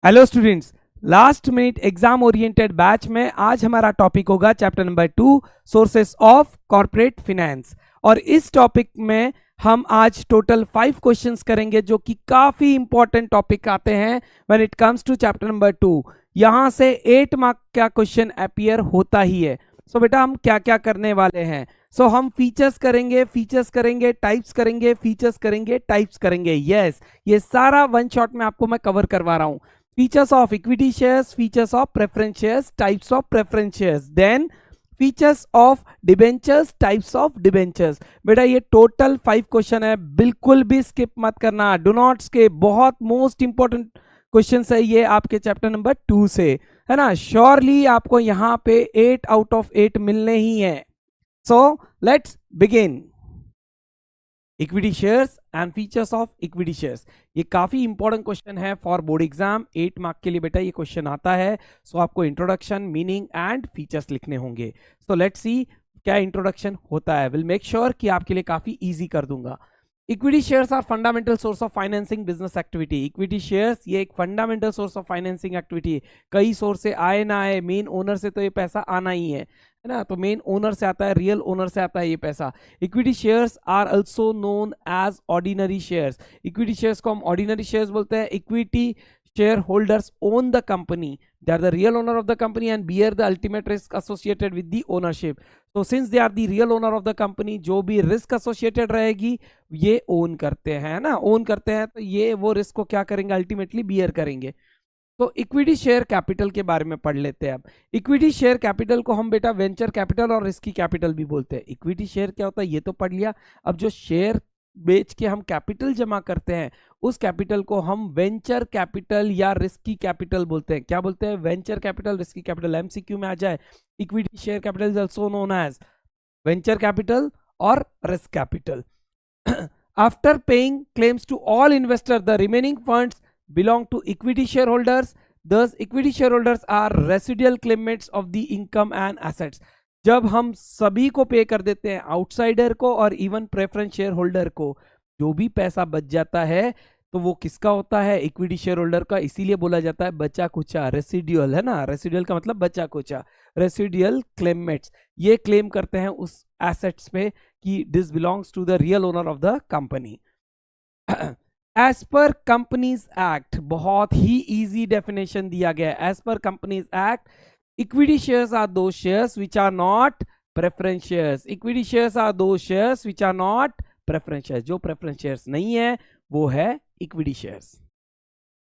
Hello students, last minute exam oriented batch में आज हमारा टॉपिक होगा chapter number 2 sources of corporate finance. और इस टॉपिक में हम आज टोटल 5 क्वेश्चंस करेंगे जो कि काफी इंपॉर्टेंट टॉपिक आते हैं when it comes to chapter number 2। यहां से 8 मार्क का क्वेश्चन अपीयर होता ही है। सो बेटा हम क्या क्या करने वाले हैं? हम फीचर्स करेंगे, टाइप्स करेंगे, फीचर्स करेंगे, टाइप्स करेंगे। यस, ये सारा वन शॉट में आपको मैं कवर करवा रहा हूं। Features of equity shares, features of preference shares, types of preference shares, then features of debentures, types of debentures। बेटा ये टोटल 5 क्वेश्चन है, बिल्कुल भी स्किप मत करना, डू नॉट स्किप। बहुत मोस्ट इंपॉर्टेंट क्वेश्चन है ये आपके चैप्टर नंबर 2 से, है ना। श्योरली आपको यहाँ पे 8 आउट ऑफ 8 मिलने ही है। So let's begin. Equity shares and features of equity shares, ये काफी इंपॉर्टेंट क्वेश्चन है फॉर बोर्ड एग्जाम। 8 मार्क के लिए बेटा ये क्वेश्चन आता है। आपको इंट्रोडक्शन, मीनिंग एंड फीचर्स लिखने होंगे। लेट्स सी क्या इंट्रोडक्शन होता है। विल मेक श्योर कि आपके लिए काफी इजी कर दूंगा। Equity shares are fundamental source of financing business activity. Equity shares ये एक fundamental source of financing activity. कई सोर्स से आए ना आए, मेन ओनर से तो ये पैसा आना ही है ना। तो मेन ओनर से आता है, रियल ओनर से आता है ये पैसा। Equity shares are also known as ordinary shares. Equity shares को हम ऑर्डिनरी शेयर्स बोलते हैं। Equity shareholders own the company, they are the real owner of the company and bear the ultimate risk associated with the ownership. So since they are the real owner of the company, जो भी risk associated रहेगी ये own करते हैं ना, own करते हैं, तो ये वो रिस्क को क्या करेंगे, अल्टीमेटली बियर करेंगे। तो इक्विटी शेयर कैपिटल के बारे में पढ़ लेते हैं अब। इक्विटी शेयर कैपिटल को हम बेटा वेंचर कैपिटल और रिस्की कैपिटल भी बोलते हैं। इक्विटी शेयर क्या होता है ये तो पढ़ लिया। अब जो शेयर बेच के हम कैपिटल जमा करते हैं उस कैपिटल को हम वेंचर कैपिटल या रिस्की कैपिटल बोलते हैं। क्या बोलते हैं? Venture capital, risky capital. MCQ में आ जाए, equity share capital is also known as venture capital और risk capital. After paying claims to all investor, the remaining funds belong to equity shareholders. Thus equity shareholders are residual claimants of the income and assets. जब हम सभी को पे कर देते हैं, outsider को और इवन प्रेफरेंस शेयर होल्डर को, जो भी पैसा बच जाता है तो वो किसका होता है? इक्विटी शेयर होल्डर का। इसीलिए बोला जाता है बचा कुचा, रेसिडुअल, है ना। रेसिडुअल का मतलब बचा कुचा। रेसिडुअल क्लेमेंट्स ये क्लेम करते हैं उस एसेट्स पे कि this belongs to the real owner of the company. As per companies act, बहुत ही इजी डेफिनेशन दिया गया है। As per companies act, equity shares are those shares which are not preference shares. Equity shares are those shares which are not preference shares. जो preference shares नहीं है वो है equity shares.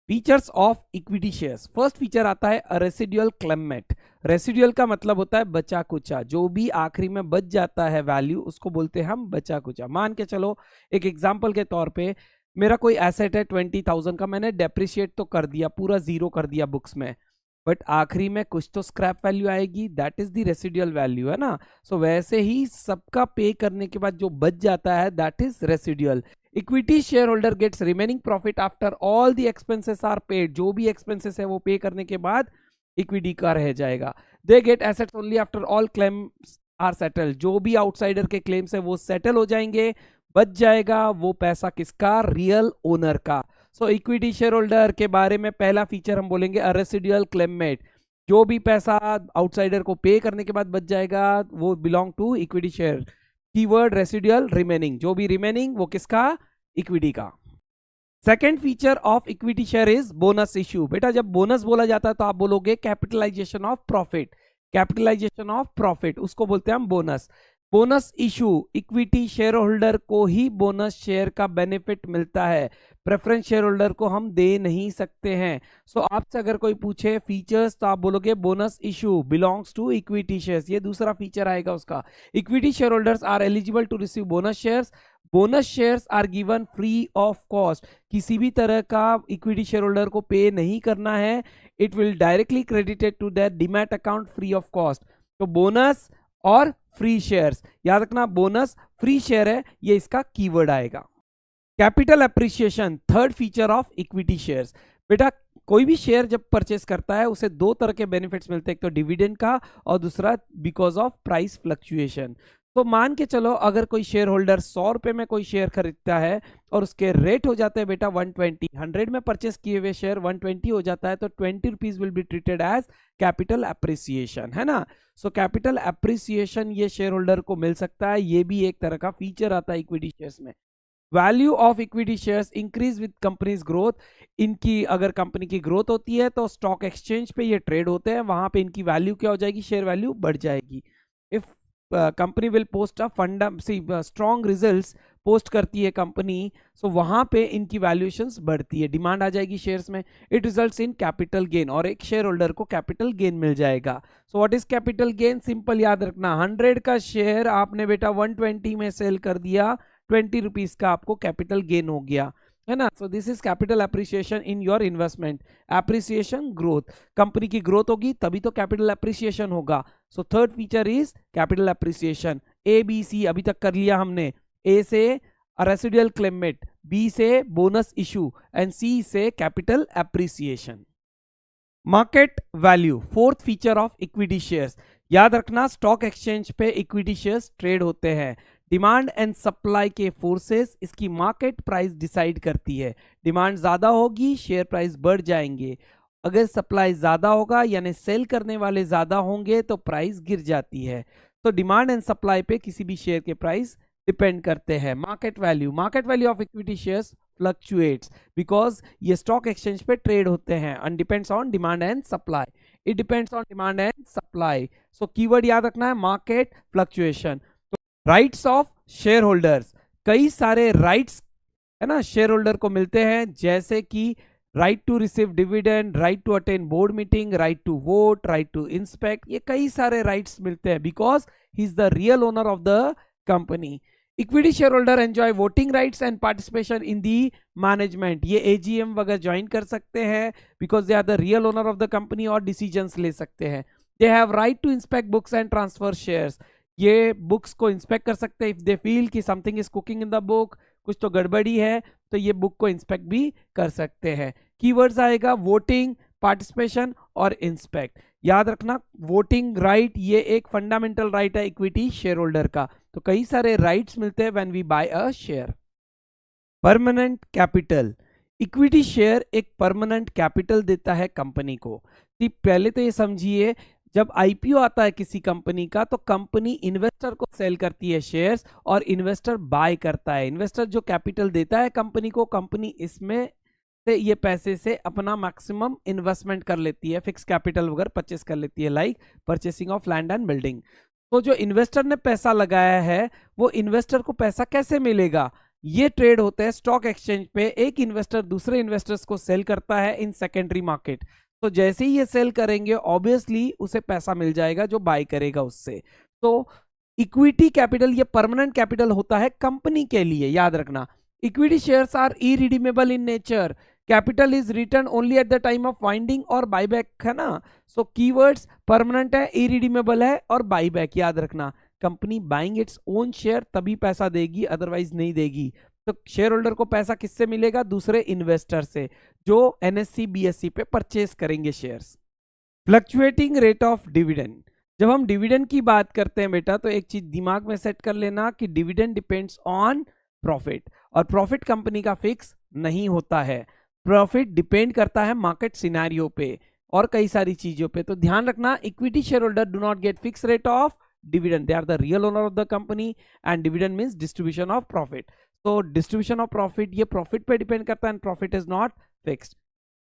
Features of equity shares, first feature आता है residual Clement. Residual का मतलब होता है बचा कुचा, जो भी आखिरी में बच जाता है वैल्यू उसको बोलते हैं हम बचा कुचा। मान के चलो, एक एग्जांपल के तौर पे मेरा कोई एसेट है 20,000 का, मैंने डेप्रिशिएट तो कर दिया, पूरा जीरो कर दिया बुक्स में, बट आखिरी में कुछ तो स्क्रैप वैल्यू आएगी, that is the residual value, है ना। वैसे ही सबका पे करने के बाद जो बच जाता है that is residual. Equity share holder gets remaining profit after all the expenses are paid. जो भी एक्सपेंसेस है वो पे करने के बाद इक्विटी का रह जाएगा। They get assets only after all claims are settle. जो भी आउटसाइडर के क्लेम्स है वो सेटल हो जाएंगे, बच जाएगा वो पैसा किसका? रियल ओनर का। इक्विटी शेयर होल्डर के बारे में पहला फीचर हम बोलेंगे रेसिडुअल क्लेमेंट। जो भी पैसा आउटसाइडर को पे करने के बाद बच जाएगा वो belong to equity share. Keyword residual remaining, जो भी रिमेनिंग वो किसका? इक्विटी का। Second feature of equity share is bonus issue. बेटा जब बोनस बोला जाता है तो आप बोलोगे capitalization of profit. Capitalization of profit उसको बोलते हैं हम bonus. Bonus issue, equity share holder को ही बोनस शेयर का बेनिफिट मिलता है, प्रेफरेंस शेयर होल्डर को हम दे नहीं सकते हैं। आपसे अगर कोई पूछे फीचर्स तो आप बोलोगे bonus issue belongs to equity shares, ये दूसरा फीचर आएगा उसका। Equity share holders are eligible to receive bonus shares. Bonus shares are given free of cost. किसी भी तरह का इक्विटी शेयर होल्डर को पे नहीं करना है, it will directly credited to their demat account free of cost. तो बोनस और फ्री शेयर्स, याद रखना बोनस फ्री शेयर है, ये इसका कीवर्ड आएगा। Capital appreciation, third feature of equity shares. बेटा कोई भी शेयर जब परचेस करता है उसे दो तरह के बेनिफिट्स मिलते हैं, एक तो डिविडेंड का और दूसरा बिकॉज ऑफ प्राइस फ्लक्चुएशन। तो मान के चलो अगर कोई शेयर होल्डर 100 रुपए में कोई शेयर खरीदता है और उसके रेट हो जाते हैं बेटा 120, 100 में परचेस किए हुए शेयर 120 हो जाता है, तो 20 rupees will be treated as capital appreciation, है ना। सो कैपिटल अप्रिसिएशन ये शेयर होल्डर को मिल सकता है, ये भी एक तरह का फीचर आता है इक्विटी शेयर्स में। Value of equity shares increase with companies growth, इनकी अगर कंपनी की ग्रोथ होती है तो स्टॉक एक्सचेंज पे ये ट्रेड होते हैं, वहां पे इनकी वैल्यू क्या हो जाएगी, शेयर वैल्यू बढ़ जाएगी। If company will post a strong results post करती है कंपनी, सो वहां पे इनकी वैल्यूएशंस बढ़ती है, डिमांड आ जाएगी शेयर्स में, it results in capital gain, और एक शेयर होल्डर को कैपिटल गेन मिल जाएगा। So what is capital gain, simple याद रखना, 100 का शेयर आपने बेटा 120 में सेल कर दिया, 20 रुपीज का आपको कैपिटल गेन हो गया, है ना। So this is capital appreciation in your investment. Appreciation growth, company की ग्रोथ होगी तभी तो कैपिटल अप्रिसिएशन होगा। So third feature is capital appreciation. A B C अभी तक कर लिया हमने, ए से रेसिडुअल क्लेमेट, बी से बोनस इशू एंड सी से capital appreciation. Market value, fourth feature of equity shares. याद रखना स्टॉक एक्सचेंज पे इक्विटी शेयर्स ट्रेड होते हैं, डिमांड एंड सप्लाई के फोर्सेस इसकी मार्केट प्राइस डिसाइड करती है। डिमांड ज्यादा होगी शेयर प्राइस बढ़ जाएंगे, अगर सप्लाई ज्यादा होगा यानी सेल करने वाले ज्यादा होंगे तो प्राइस गिर जाती है। तो डिमांड एंड सप्लाई पे किसी भी शेयर के प्राइस डिपेंड करते हैं। Market value of equity shares fluctuates because ये स्टॉक एक्सचेंज पे ट्रेड होते हैं and depends on demand and supply, it depends on demand and supply. So keyword याद रखना है market fluctuation. Rights of share holders, कई सारे राइट्स है ना शेयर होल्डर को मिलते हैं, जैसे कि right to receive dividend, right to attend board meeting, right to vote, right to inspect, ये कई सारे राइट्स मिलते हैं because he is the real owner of the company. Equity share holder enjoy voting rights and participation in the management, ये AGM वगैरह join कर सकते हैं because they are the real owner of the company और decisions ले सकते हैं। They have right to inspect books and transfer shares, ये बुक्स को इंस्पेक्ट कर सकते हैं इफ दे फील कि something is cooking in the book, कुछ तो गड़बड़ी है, तो ये बुक को इंस्पेक्ट भी कर सकते हैं। कीवर्ड्स आएगा वोटिंग, पार्टिसिपेशन और इंस्पेक्ट। याद रखना वोटिंग राइट ये एक फंडामेंटल राइट है इक्विटी शेयर होल्डर का, तो कई सारे राइट्स मिलते हैं when we buy a share. Permanent capital, equity share एक परमानेंट कैपिटल देता है कंपनी को। पहले तो ये समझिए जब आईपीओ आता है किसी कंपनी का तो कंपनी इन्वेस्टर को सेल करती है शेयर्स और इन्वेस्टर बाय करता है। इन्वेस्टर जो कैपिटल देता है कंपनी को, कंपनी इसमें से ये पैसे से अपना मैक्सिमम इन्वेस्टमेंट कर लेती है, फिक्स कैपिटल वगैरह परचेस कर लेती है, like purchasing of land and building. तो जो इन्वेस्टर ने पैसा लगाया है वो इन्वेस्टर को पैसा कैसे मिलेगा, ये ट्रेड होते हैं स्टॉक एक्सचेंज पे, एक इन्वेस्टर दूसरे इन्वेस्टर्स को सेल करता है इन सेकेंडरी मार्केट, तो जैसे ही ये सेल करेंगे ऑब्वियसली उसे पैसा मिल जाएगा जो बाय करेगा उससे। तो इक्विटी कैपिटल ये परमानेंट कैपिटल होता है कंपनी के लिए, याद रखना। Equity shares are irredeemable in nature, capital is return only at the time of winding और बायबैक, है ना। सो कीवर्ड्स परमानेंट है, इरिडीमेबल है और बायबैक, याद रखना। Company buying its own share तभी पैसा देगी, अदरवाइज नहीं देगी। तो शेयर होल्डर को पैसा किससे मिलेगा, दूसरे इन्वेस्टर से जो एनएससी बीएससी पे परचेस करेंगे shares. Fluctuating rate of dividend, जब हम डिविडेंड की बात करते हैं बेटा तो एक चीज दिमाग में सेट कर लेना कि डिविडेंड डिपेंड्स ऑन प्रॉफिट, और प्रॉफिट कंपनी का फिक्स नहीं होता है, प्रॉफिट डिपेंड करता है मार्केट सिनेरियो पे और कई सारी चीजों पे। तो ध्यान रखना equity share holder do not get fix rate of dividend, they are the real owner of the company and dividend means distribution of profit. तो डिस्ट्रीब्यूशन ऑफ प्रॉफिट ये प्रॉफिट पे डिपेंड करता है and profit is not fixed.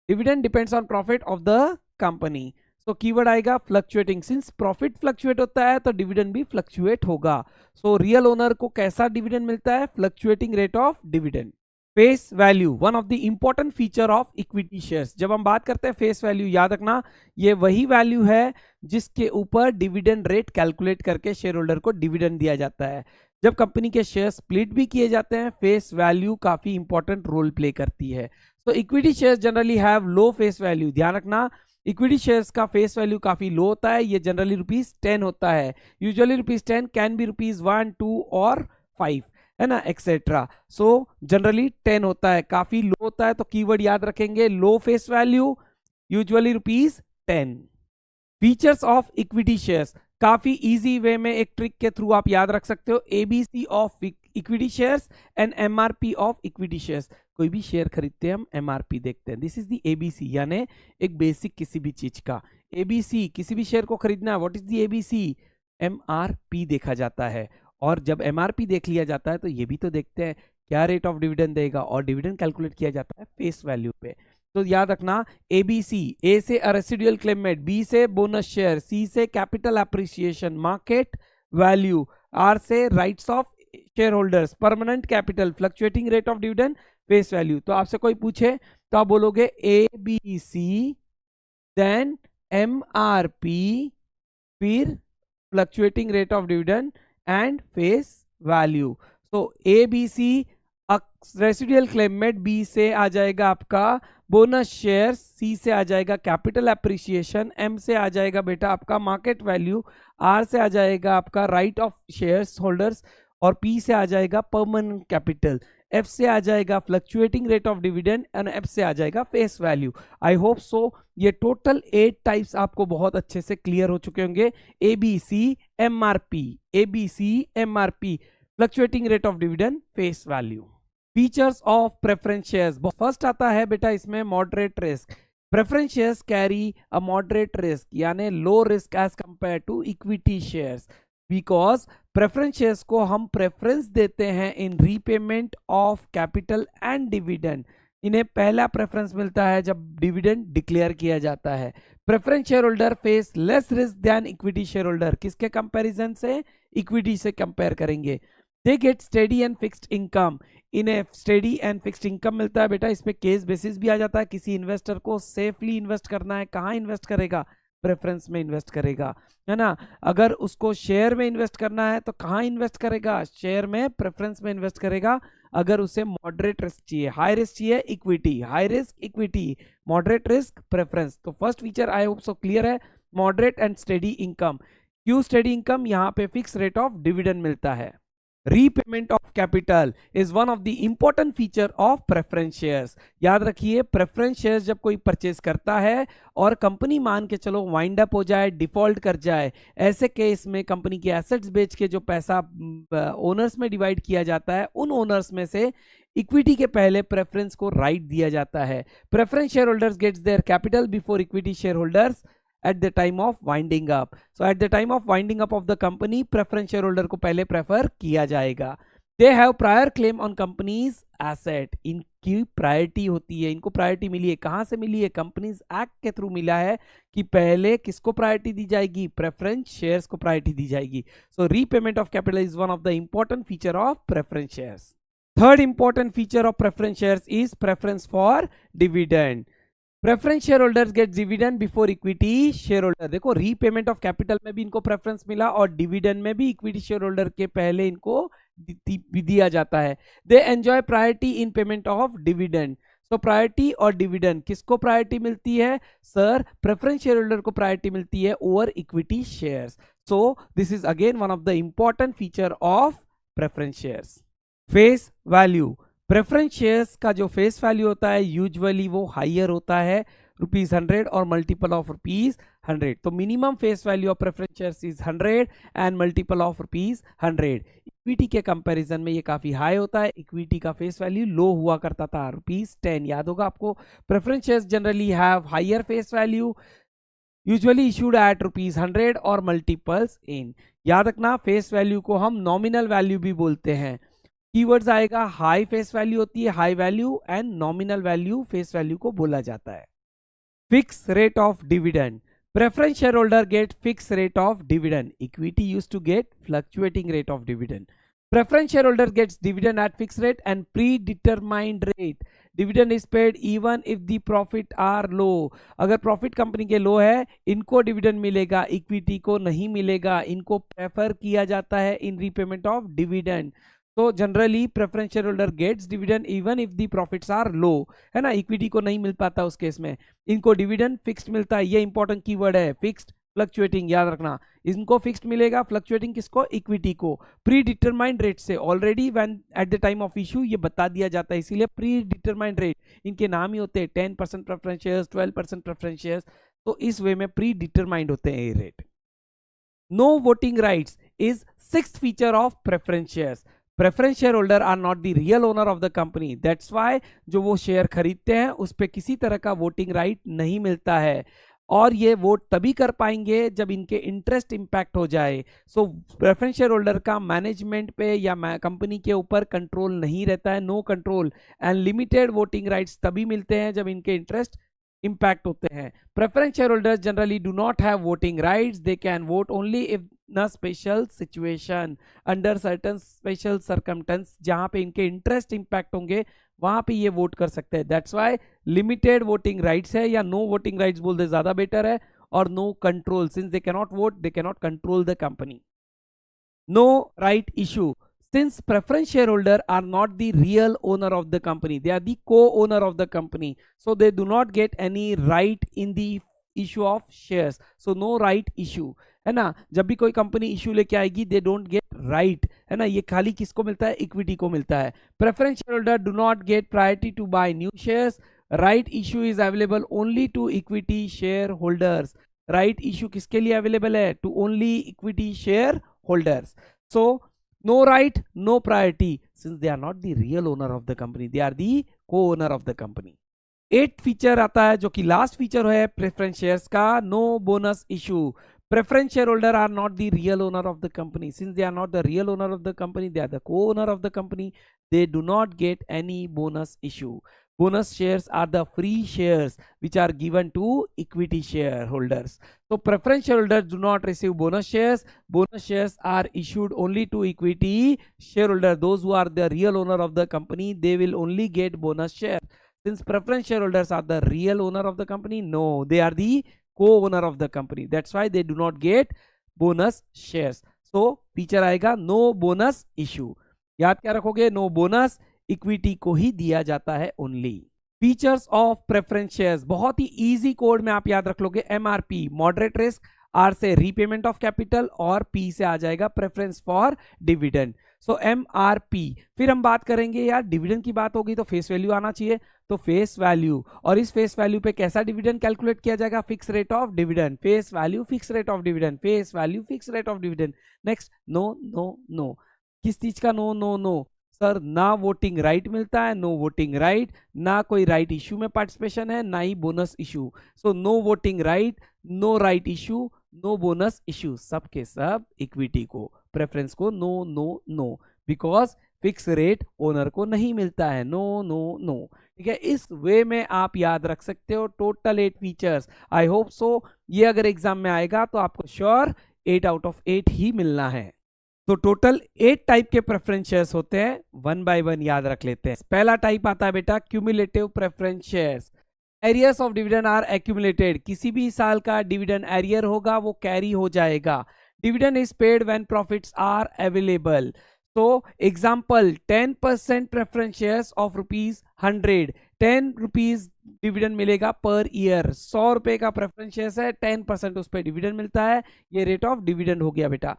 Dividend depends on profit of the company. So keyword आएगा fluctuating, since profit fluctuate होता है तो dividend भी फ्लक्चुएट होगा। सो रियल ओनर को कैसा डिविडेंड मिलता है, fluctuating rate of dividend. Face value, one of the important feature of equity shares. जब हम बात करते हैं फेस वैल्यू, याद रखना ये वही वैल्यू है जिसके ऊपर डिविडेंड रेट कैलकुलेट करके शेयर होल्डर को डिविडेंड दिया जाता है। जब कंपनी के शेयर स्प्लिट भी किए जाते हैं फेस वैल्यू काफी इंपॉर्टेंट रोल प्ले करती है। तो equity shares generally have low face value, ध्यान रखना इक्विटी शेयर्स का फेस वैल्यू काफी लो होता है, ये जनरली ₹10 होता है, यूजुअली ₹10 कैन बी ₹1, 2 और 5, है ना, एक्सेट्रा। सो जनरली 10 होता है, काफी लो होता है, तो कीवर्ड याद रखेंगे low face value, usually ₹10। Features of equity shares, काफी इजी वे में एक ट्रिक के थ्रू आप याद रख सकते हो, ABC of equity shares and MRP of equity shares. कोई भी शेयर खरीदते हैं हम एमआरपी देखते हैं, दिस इज द एबीसी, यानी एक बेसिक किसी भी चीज का एबीसी। किसी भी शेयर को खरीदना है, what is the ABC, MRP देखा जाता है। और जब एमआरपी देख लिया जाता है तो ये भी तो देखते हैं क्या रेट ऑफ डिविडेंड देगा, और डिविडेंड कैलकुलेट किया जाता है फेस वैल्यू पे। तो याद रखना एबीसी, ए से रेसिडुअल क्लेम मेट, बी से बोनस शेयर, सी से capital appreciation, market value, R से rights of share holders, permanent capital, fluctuating rate of dividend, face value. तो आपसे कोई पूछे तो आप बोलोगे A B C, then MRP, फिर fluctuating rate of dividend and face value. तो A B C residual claimant, B से आ जाएगा आपका बोनस शेयर, सी से आ जाएगा कैपिटल एप्रिसिएशन, एम से आ जाएगा बेटा आपका मार्केट वैल्यू, आर से आ जाएगा आपका राइट ऑफ शेयर्स होल्डर्स, और पी से आ जाएगा परमानेंट कैपिटल, एफ से आ जाएगा fluctuating rate of dividend and F से आ जाएगा फेस वैल्यू। आई होप सो ये टोटल 8 टाइप्स आपको बहुत अच्छे से क्लियर हो चुके होंगे। ABC MRP, ABC MRP, fluctuating rate of dividend, face value. Features of preference shares, first आता है बेटा इसमें moderate risk. Preference shares carry a moderate risk, यानी low risk as compare to equity shares, because preference shares को हम preference देते हैं in repayment of capital and dividend. इन्हें पहला प्रेफरेंस मिलता है जब डिविडेंड डिक्लेयर किया जाता है। Preference share holder face less risk than equity share holder, किसके कंपैरिजन से, इक्विटी से कंपेयर करेंगे। They get steady and fixed income, इन्हें स्टेडी एंड फिक्स्ड इनकम मिलता है बेटा। इसमें केस बेसिस भी आ जाता है, किसी इन्वेस्टर को सेफली इन्वेस्ट करना है, कहाँ इन्वेस्ट करेगा, प्रेफरेंस में इन्वेस्ट करेगा, है ना। अगर उसको शेयर में इन्वेस्ट करना है तो कहाँ इन्वेस्ट करेगा, शेयर में, प्रेफरेंस में इन्वेस्ट करेगा। अगर उसे मॉडरेट रिस्क चाहिए, हाई रिस्क चाहिए, equity, high risk equity, moderate risk preference. तो first feature I hope so clear है, मॉडरेट एंड स्टेडी इनकम। क्यों स्टेडी इनकम, यहाँ पे फिक्स रेट ऑफ डिविडेंड मिलता है। Repayment of capital is one of the important feature of preference shares. याद रखिए preference shares जब कोई परचेज करता है और कंपनी मान के चलो वाइंड अप हो जाए, डिफॉल्ट कर जाए, ऐसे केस में कंपनी के एसेट्स बेच के जो पैसा ओनर्स में डिवाइड किया जाता है, उन ओनर्स में से इक्विटी के पहले प्रेफरेंस को राइट दिया जाता है। Preference share holders gets their capital before equity share holders at the time of winding up. So at the time of winding up of the company, preference shareholder को पहले prefer किया जाएगा। They have prior claim on company's asset. इनकी priority होती है, इनको priority मिली है, कहाँ से मिली है, कंपनीज एक्ट के थ्रू मिला है कि पहले किसको प्रायोरिटी दी जाएगी, प्रेफरेंस शेयर्स को प्रायोरिटी दी जाएगी। So repayment of capital is one of the important feature of preference shares. Third important feature of preference shares is preference for dividend. Preference share holders gate dividend before equity share holder. देखो repayment of capital में भी इनको preference मिला और dividend में भी equity share holder के पहले इनको दिया जाता है। They enjoy priority in payment of dividend. So priority और डिविडेंड किसको प्रायोरिटी मिलती है, सर प्रेफरेंस शेयर होल्डर को प्रायोरिटी मिलती है over equity shares. So this is again one of the important feature of preference shares. Face value, preference shares का जो face value होता है यूजुअली वो हाइयर होता है, ₹100 और मल्टीपल ऑफ ₹100। तो minimum face value of preference shares is 100 and multiple of ₹100। Equity के कंपैरिजन में ये काफी हाई होता है। इक्विटी का फेस वैल्यू लो हुआ करता था, ₹10। याद होगा आपको, preference shares generally have higher face value, usually issued at ₹100 और मल्टीपल्स इन। याद रखना फेस वैल्यू को हम नॉमिनल वैल्यू भी बोलते हैं। कीवर्ड्स आएगा, हाई फेस वैल्यू होती है, high value, and nominal value face value को बोला जाता है। Fix rate of dividend, preference share holder get fix rate of dividend, equity used to get fluctuating rate of dividend. Preference share holder gets dividend at fix rate and predetermined rate. Dividend is paid even if the profit are low. अगर profit company के लो है, इनको dividend मिलेगा, equity को नहीं मिलेगा। इनको prefer किया जाता है इन रीपेमेंट ऑफ डिविडेंड। तो generally preference share holder gets dividend even if the profits are low, है ना, इक्विटी को नहीं मिल पाता उस केस में। इनको डिविडेंड फिक्स्ड मिलता है, ये इंपॉर्टेंट कीवर्ड है, फिक्स्ड फ्लक्चुएटिंग, याद रखना। इनको फिक्स्ड मिलेगा, फ्लक्चुएटिंग किसको, इक्विटी को। प्री डिटरमाइंड रेट से already when eight the time of issue ये बता दिया जाता है, इसीलिए प्री डिटरमाइंड रेट, इनके नाम ही होते हैं 10% प्रेफरेंस शेयर्स, 12% प्रेफरेंस शेयर्स। तो इस वे में प्री डिटरमाइंड होते हैं ये rate. No voting rights is sixth feature of preference shares. Preference shareholder are not the real owner of the company. That's why जो वो शेयर खरीदते हैं उस पर किसी तरह का वोटिंग राइट नहीं मिलता है, और ये वोट तभी कर पाएंगे जब इनके इंटरेस्ट इंपैक्ट हो जाए. सो प्रेफरेंस शेयर होल्डर का मैनेजमेंट पे या कंपनी के ऊपर कंट्रोल नहीं रहता है, no control. And limited voting rights तभी मिलते हैं जब इनके इंटरेस्ट इम्पैक्ट होते हैं. Preference share holders generally do not have voting rights. They can vote only if in special situation, under certain special circumstance, जहां पे इनके इंटरेस्ट इंपैक्ट होंगे वहां पे ये वोट कर सकते हैं. That's why limited voting rights है, या नो वोटिंग राइट्स बोल दे ज्यादा बेटर है. और no control, since they can not vote, they can not control the company. No right issue, since preference shareholder are not the real owner of the company, they are the co-owner of the company, so they do not get any right in the issue of shares. So no right issue, है ना. जब भी कोई company issue लेके आएगी they don't get right, है ना. ये खाली किसको मिलता है, इक्विटी को मिलता है. Preference share holder do not get priority to buy new shares. Right issue is available only to equity share holders. Right issue किसके लिए अवेलेबल है, to only equity share holders. So no right, no priority, since they are not the real owner of the company, they are the co-owner of the company. 8th feature आता है जो कि last feature है preference shares का, no bonus issue. Preference share holder are not the real owner of the company. Since they are not the real owner of the company, they are the co-owner of the company, they do not get any bonus issue. Bonus shares are the free shares which are given to equity shareholders. So preference shareholders do not receive bonus shares. Bonus shares are issued only to equity shareholders. Those who are the real owner of the company, they will only get bonus shares. Since preference shareholders are the real owner of the company, no, they are the co-owner of the company. That's why they do not get bonus shares. So feature आएगा no bonus issue. याद क्या रखोगे, no bonus, equity को ही दिया जाता है only. Features of preference shares बहुत ही इजी कोड में आप याद रख लोगे. एमआरपी मॉडरेट रिस्क, आर से रीपेमेंट ऑफ कैपिटल, और पी से आ जाएगा preference for dividend. So MRP. फिर हम बात करेंगे यार डिविडेंड की बात होगी तो फेस वैल्यू आना चाहिए, तो फेस वैल्यू, और इस फेस वैल्यू पे कैसा डिविडेंड कैलकुलेट किया जाएगा, fix rate of dividend. Face value fix rate of dividend, face value fix rate of dividend. Next no no no. किस चीज का नो नो नो, सर ना वोटिंग राइट मिलता है, नो वोटिंग राइट, ना कोई राइट इश्यू में participation है, ना ही bonus issue. So no voting right, no right issue, no bonus issue, सब के सब इक्विटी को, प्रेफरेंस को no no no, because fix rate owner को नहीं मिलता है. No no no. ठीक है, इस वे में आप याद रख सकते हो टोटल 8 फीचर्स. आई होप सो ये अगर एग्जाम में आएगा तो आपको श्योर 8 आउट ऑफ 8 ही मिलना है. तो टोटल 8 टाइप के प्रेफरेंस शेयर्स होते हैं, वन बाय वन याद रख लेते हैं. पहला टाइप आता है बेटा cumulative preference shares. Arrears of dividend are accumulated. किसी भी साल का डिविडेंड एरियर होगा वो कैरी हो जाएगा. Dividend is paid when profits are available. तो example 10% preference shares of ₹100, 10 rupees dividend मिलेगा पर ईयर. 100 रुपए का प्रेफरेंस शेयर्स है, 10% उस पर डिविडेंड मिलता है, ये रेट ऑफ डिविडेंड हो गया बेटा.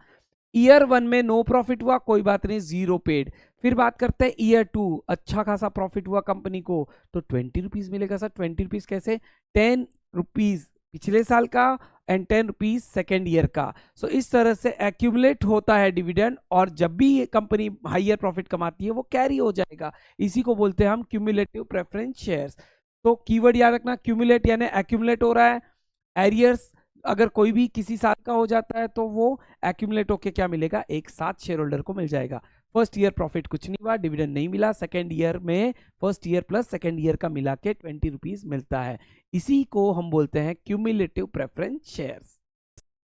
ईयर 1 में नो प्रॉफिट हुआ, कोई बात नहीं, 0 पेड. फिर बात करते हैं ईयर 2, अच्छा खासा प्रॉफिट हुआ कंपनी को, तो 20 रुपीज मिलेगा. सर 20 रुपीज कैसे, 10 रुपीज पिछले साल का एंड 10 रुपीज सेकेंड ईयर का. सो इस तरह से एक्यूमुलेट होता है डिविडेंड, और जब भी ये कंपनी हाइयर प्रॉफिट कमाती है वो कैरी हो जाएगा. इसी को बोलते हैं हम क्यूमुलेटिव प्रेफरेंस शेयर्स. तो कीवर्ड याद रखना, क्यूमुलेट यानी एक्यूमुलेट हो रहा है. एरियर्स अगर कोई भी किसी साल का हो जाता है तो वो एक्यूमुलेट होके क्या मिलेगा, एक साथ शेयर होल्डर को मिल जाएगा. फर्स्ट ईयर प्रॉफिट कुछ नहीं हुआ, डिविडेंड नहीं मिला, सेकेंड ईयर में first year plus second year का मिला के 20 रुपीज मिलता है. इसी को हम बोलते हैं cumulative preference shares.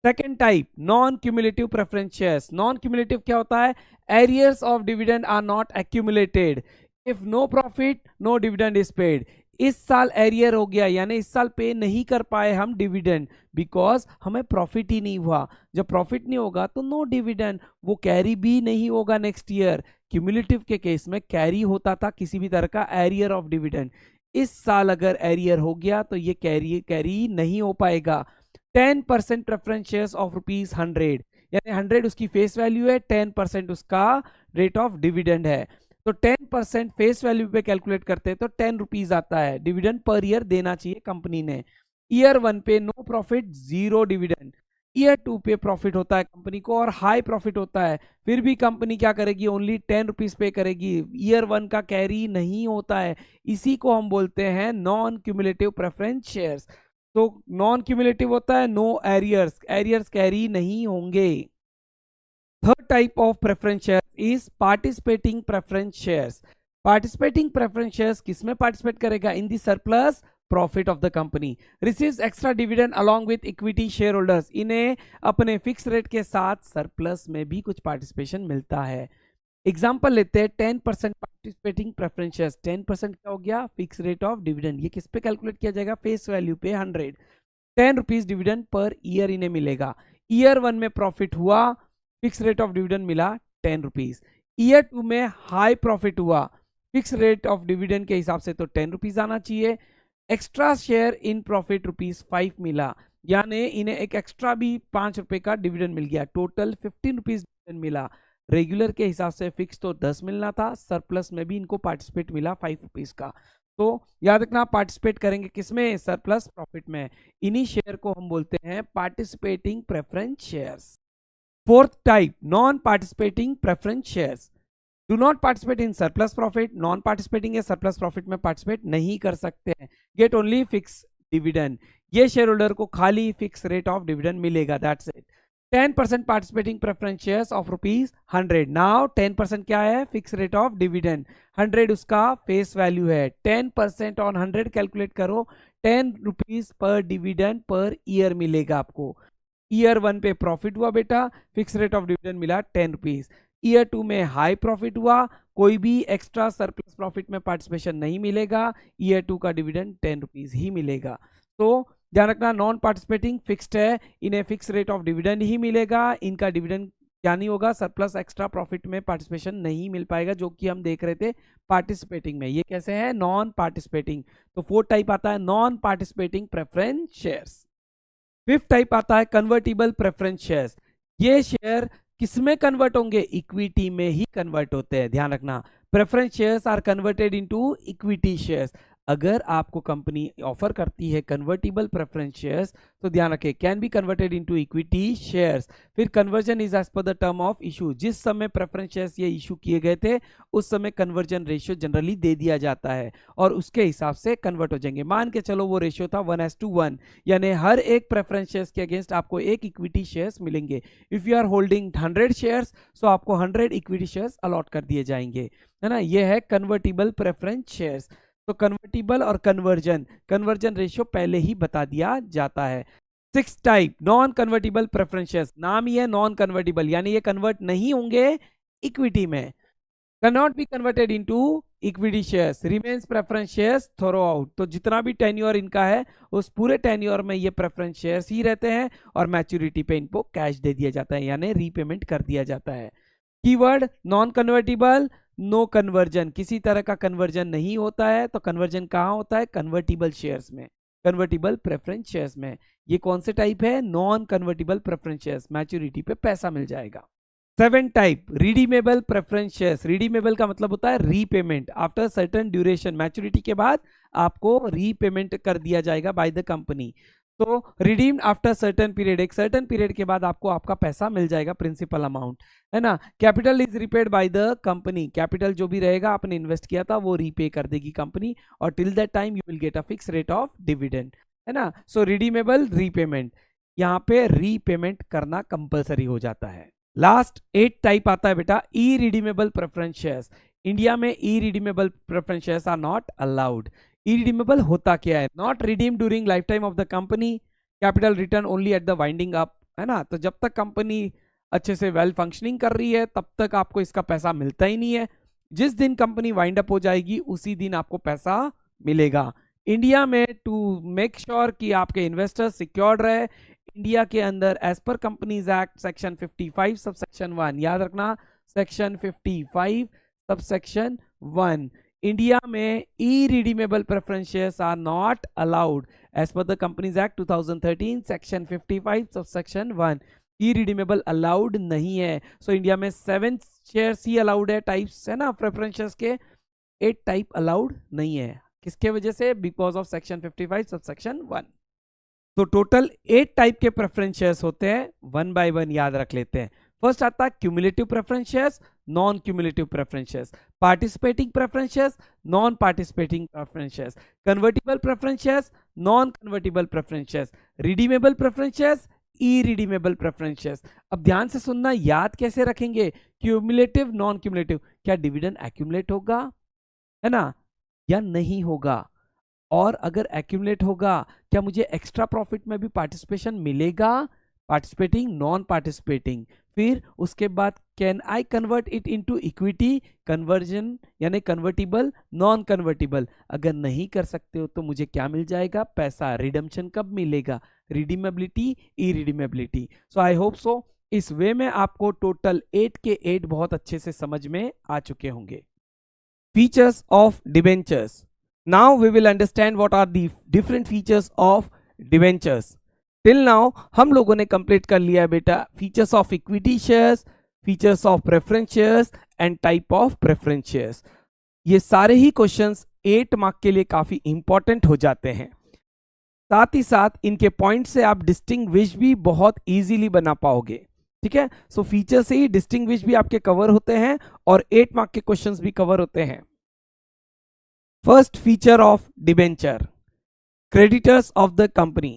Second type non cumulative preference shares. Non cumulative क्या होता है, arrears of dividend are not accumulated if no profit no dividend is paid. इस साल एरियर हो गया, यानी इस साल पे नहीं कर पाए हम डिविडेंड बिकॉज हमें प्रॉफिट ही नहीं हुआ. जब प्रॉफिट नहीं होगा तो नो डिविडेंड, वो कैरी भी नहीं होगा नेक्स्ट ईयर. क्यूमुलेटिव के केस में कैरी होता था किसी भी तरह का एरियर ऑफ डिविडेंड. इस साल अगर एरियर हो गया तो ये कैरी नहीं हो पाएगा. 10% प्रेफरेंस शेयर्स ऑफ ₹100, यानी 100 उसकी फेस वैल्यू है, 10% उसका रेट ऑफ डिविडेंड है. तो 10% फेस वैल्यू पे कैलकुलेट करते हैं तो 10 रुपीज आता है. डिविडेंड पर ईयर देना चाहिए कंपनी ने. ईयर 1 पे नो प्रॉफिट 0 डिविडेंड. ईयर 2 पे प्रॉफिट होता है कंपनी को और हाई प्रॉफिट होता है, फिर भी कंपनी क्या करेगी, ओनली 10 रुपीज पे करेगी, ईयर 1 का कैरी नहीं होता है, इसी को हम बोलते हैं नॉन क्यूमुलेटिव प्रेफरेंस शेयर्स। तो नॉन क्यूमुलेटिव होता है, नो एरियर्स, एरियर्स कैरी नहीं होंगे। Third type of preference share is participating preference shares. Participating preference shares किसमें पार्टिसिपेट करेगा, in the surplus profit of the company, receives extra dividend along with equity share holders. इन्हें अपने fix rate के साथ surplus में भी कुछ participation मिलता है। एग्जाम्पल लेते हैं 10% पार्टिसिपेटिंग प्रेफरेंस शेयर्स। 10% क्या हो गया, फिक्स रेट ऑफ डिविडेंड। ये किस पे कैलकुलेट किया जाएगा, फेस वैल्यू पे 100, 10 रुपीज डिविडेंड पर ईयर इन्हें मिलेगा। ईयर 1 में प्रॉफिट हुआ, फिक्स रेट ऑफ डिविडेंड मिला 10 रुपीज। ईयर 2 में हाई प्रॉफिट हुआ, फिक्स रेट ऑफ डिविडेंड के हिसाब से तो 10 रुपीज आना चाहिए। एक्स्ट्रा शेयर इन प्रॉफिट ₹5 मिला, यानी इन्हें एक एक्स्ट्रा भी 5 रुपए का डिविडेंड मिल गया, टोटल 15 रुपीज डिविडेंड मिला। रेगुलर के हिसाब से फिक्स तो 10 मिलना था, सरप्लस में भी इनको पार्टिसिपेट मिला 5 रुपीज का। तो याद रखना, पार्टिसिपेट करेंगे किसमें, सरप्लस प्रॉफिट में। इन्हीं शेयर को हम बोलते हैं participating preference shares. Fourth type, non participating preference shares. Do not participate in surplus profit. Non participating या सरप्लस प्रॉफिट में पार्टिसिपेट नहीं कर सकते हैं। Get only fix dividend. ये शेयर होल्डर को खाली फिक्स रेट ऑफ डिविडेंड मिलेगा, that's it. 10% participating preference shares of ₹100। Now 10% क्या है, फिक्स रेट ऑफ डिविडेंड, 100 उसका फेस वैल्यू है। 10% ऑन 100 कैलकुलेट करो, 10 rupees per dividend per year मिलेगा आपको। ईयर 1 पे प्रॉफिट हुआ बेटा, फिक्स रेट ऑफ डिविडेंड मिला 10 रुपीज। ईयर 2 में हाई प्रॉफिट हुआ, कोई भी एक्स्ट्रा सरप्लस प्रॉफिट में पार्टिसिपेशन नहीं मिलेगा, ईयर 2 का डिविडेंड 10 रुपीज ही मिलेगा। तो ध्यान रखना, नॉन पार्टिसिपेटिंग फिक्स्ड है, इन्हें फिक्स रेट ऑफ डिविडेंड ही मिलेगा, इनका डिविडेंड क्या नहीं होगा, सरप्लस एक्स्ट्रा प्रॉफिट में पार्टिसिपेशन नहीं मिल पाएगा, जो कि हम देख रहे थे पार्टिसिपेटिंग में। ये कैसे है, नॉन पार्टिसिपेटिंग। तो फोर्थ टाइप आता है non participating preference shares. Fifth type आता है कन्वर्टिबल प्रेफरेंस शेयर्स। ये शेयर किसमें कन्वर्ट होंगे, इक्विटी में ही कन्वर्ट होते हैं, ध्यान रखना। Preference shares are converted into equity shares. अगर आपको कंपनी ऑफर करती है कन्वर्टिबल प्रेफरेंस शेयर्स, तो ध्यान रखें, can be converted into equity shares. फिर conversion is as per the term of issue. जिस समय प्रेफरेंस शेयर्स ये इशू किए गए थे, उस समय कन्वर्जन रेशियो जनरली दे दिया जाता है और उसके हिसाब से कन्वर्ट हो जाएंगे। मान के चलो वो रेशियो था 1:1, यानी हर एक प्रेफरेंस शेयर्स के अगेंस्ट आपको एक इक्विटी शेयर्स मिलेंगे। If you are holding 100 shares, तो आपको 100 इक्विटी शेयर्स अलॉट कर दिए जाएंगे, है ना। ये है कन्वर्टिबल प्रेफरेंस शेयर्स। तो कन्वर्टिबल और कन्वर्जन रेशियो पहले ही बता दिया जाता है। Six type, non convertible preference shares. नाम ही है नॉन कन्वर्टिबल, यानी ये कन्वर्ट नहीं होंगे इक्विटी में। cannot be converted into equity shares, remains preference shares throughout। तो जितना भी टेन्योर इनका है, उस पूरे टेन्योर में ये प्रेफरेंस शेयर्स ही रहते हैं और मैच्योरिटी पे इनको कैश दे दिया जाता है, यानी रीपेमेंट कर दिया जाता है। Keyword non convertible, no conversion, किसी तरह का कन्वर्जन नहीं होता है। तो कन्वर्जन कहाँ होता है, कन्वर्टिबल शेयर्स में, कन्वर्टिबल प्रेफरेंस शेयर्स में। ये कौन से टाइप है, non convertible preference shares, maturity पे पैसा मिल जाएगा। 7 type, redeemable preference shares. Redeemable का मतलब होता है repayment, after certain duration, maturity के बाद आपको रीपेमेंट कर दिया जाएगा बाय द कंपनी। तो रिडीम्ड आफ्टर सर्टेन पीरियड, एक सर्टेन पीरियड के बाद आपको आपका पैसा मिल जाएगा, प्रिंसिपल अमाउंट, है ना। Capital is repaid bye the company, capital जो भी रहेगा आपने इन्वेस्ट किया था वो रीपे कर देगी कंपनी, और till that time you will get a fix rate of dividend, है ना। सो रिडीमेबल रीपेमेंट, यहाँ पे रीपेमेंट करना कंपलसरी हो जाता है। लास्ट 8 टाइप आता है बेटा irredeemable preference shares. India में irredeemable preference shares are not allowed. Irredeemable होता क्या है, not redeem during life time of the company, capital return only at the winding up, है ना। तो जब तक कंपनी अच्छे से वेल फंक्शनिंग कर रही है, तब तक आपको इसका पैसा मिलता ही नहीं है। जिस दिन कंपनी वाइंड अप हो जाएगी, उसी दिन आपको पैसा मिलेगा। इंडिया में टू मेक श्योर कि आपके इन्वेस्टर्स सिक्योर्ड रहे, इंडिया के अंदर as per companies act section 55 subsection 1, याद रखना सेक्शन 55 सबसेक्शन 1, इंडिया में irredeemable preference shares are not allowed as per the companies act 2013 section 55 subsection 1। Irredeemable allowed नहीं है। सो इंडिया में 7 shares ही अलाउड है, टाइप्स, है ना, प्रेफरेंस शेयर्स के। 8 टाइप अलाउड नहीं है, किसके वजह से, बिकॉज ऑफ सेक्शन 55 सबसेक्शन 1। तो टोटल 8 टाइप के प्रेफरेंस शेयर्स होते हैं, 1 बाय 1 याद रख लेते हैं। फर्स्ट आता है cumulative preference shares, non cumulative preference shares, participating preference shares, non participating preference shares, convertible preference shares, non convertible preference shares, redeemable preference shares, irredeemable preference shares. अब ध्यान से सुनना, याद कैसे रखेंगे, क्यूमुलेटिव नॉन क्यूमुलेटिव, क्या डिविडेंड एक्यूमुलेट होगा, है ना, या नहीं होगा, और अगर एक्यूमुलेट होगा क्या मुझे एक्स्ट्रा प्रॉफिट में भी पार्टिसिपेशन मिलेगा, पार्टिसिपेटिंग नॉन पार्टिसिपेटिंग। फिर उसके बाद can I convert it into equity, conversion यानी कन्वर्टिबल नॉन कन्वर्टिबल, अगर नहीं कर सकते हो तो मुझे क्या मिल जाएगा, पैसा। रिडम्पशन कब मिलेगा, रिडीमेबिलिटी, इरिडीमेबिलिटी। सो आई होप सो इस वे में आपको टोटल 8 के 8 बहुत अच्छे से समझ में आ चुके होंगे। Features of debentures. Now we will understand what are the different features of debentures. Till now हम लोगों ने कंप्लीट कर लिया है बेटा features of equity shares, features of preference shares and type of preference shares. ये सारे ही क्वेश्चंस 8 मार्क के लिए काफी इंपॉर्टेंट हो जाते हैं। साथ ही साथ इनके पॉइंट से आप डिस्टिंग्विश भी बहुत इजीली बना पाओगे। ठीक है, सो फीचर से ही डिस्टिंग्विश भी आपके कवर होते हैं और 8 मार्क के क्वेश्चंस भी कवर होते हैं। First feature of debenture. Creditors of the company.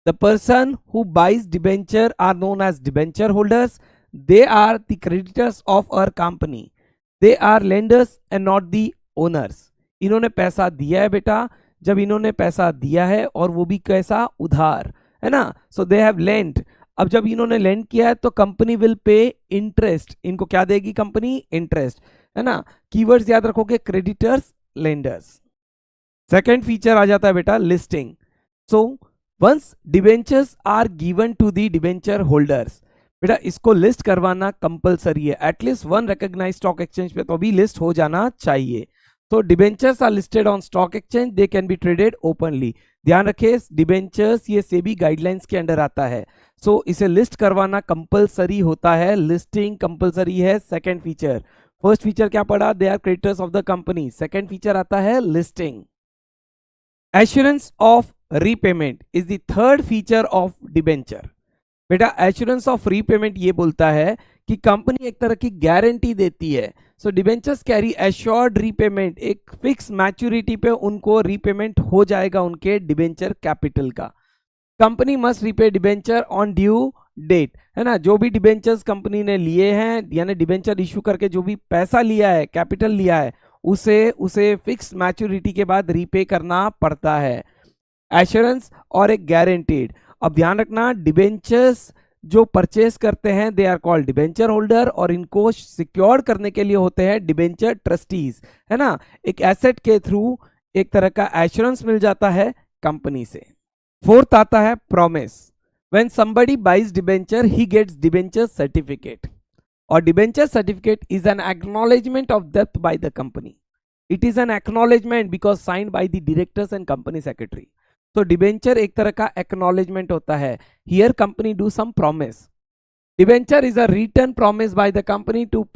The person who buys debenture are known as debenture holders. They are the creditors of our company. They are lenders and not the owners. इन्होंने पैसा दिया है बेटा, जब इन्होंने पैसा दिया है और वो भी कैसा, उधार, है ना। So they have lent. अब जब इन्होंने लेंड किया है तो कंपनी विल पे इंटरेस्ट, इनको क्या देगी कंपनी, इंटरेस्ट, है ना। कीवर्ड्स याद रखोगे, क्रेडिटर्स, लेंडर्स। सेकेंड फीचर आ जाता है बेटा listing. So once debentures are given to the debenture holders, बेटा इसको लिस्ट करवाना कंपलसरी है, at least one recognized stock exchange पे तो भी लिस्ट हो जाना चाहिए। तो debentures are listed on stock exchange, they can be traded openly. ध्यान रखिए डिबेंचर्स ये सेबी गाइडलाइंस के अंडर आता है, सो इसे लिस्ट करवाना कंपलसरी होता है, लिस्टिंग कंपलसरी है। सेकेंड फीचर, फर्स्ट फीचर क्या पढ़ा, they are creditors of the company, second feature आता है listing. Assurance of repayment is the third feature of debenture. बेटा एश्योरेंस ऑफ रीपेमेंट ये बोलता है कि कंपनी एक तरह की गारंटी देती है। So debentures carry assured repayment, एक फिक्स मैच्योरिटी पे उनको रीपेमेंट हो जाएगा उनके डिबेंचर कैपिटल का। Company must repay debenture on due date, है ना। जो भी डिबेंचर्स कंपनी ने लिए हैं यानी डिबेंचर इशू करके जो भी पैसा लिया है, कैपिटल लिया है, उसे फिक्स मैच्योरिटी के बाद रीपे करना पड़ता है। एश्योरेंस और एक गारंटीड। अब ध्यान रखना डिबेंचर्स जो परचेस करते हैं they are called debenture holder, और इनको सिक्योर करने के लिए होते हैं डिबेंचर ट्रस्टीज, है ना। एक एसेट के थ्रू एक तरह का एश्योरेंस मिल जाता है कंपनी से। फोर्थ आता है promise. When somebody buys debenture he gets debenture certificate, और debenture certificate is an acknowledgement of डेप्थ by the company. It is an acknowledgement because signed by the directors and company secretary. तो debenture एक तरह का acknowledgement होता है। Here company do some promise. Debenture is a written promise by the company to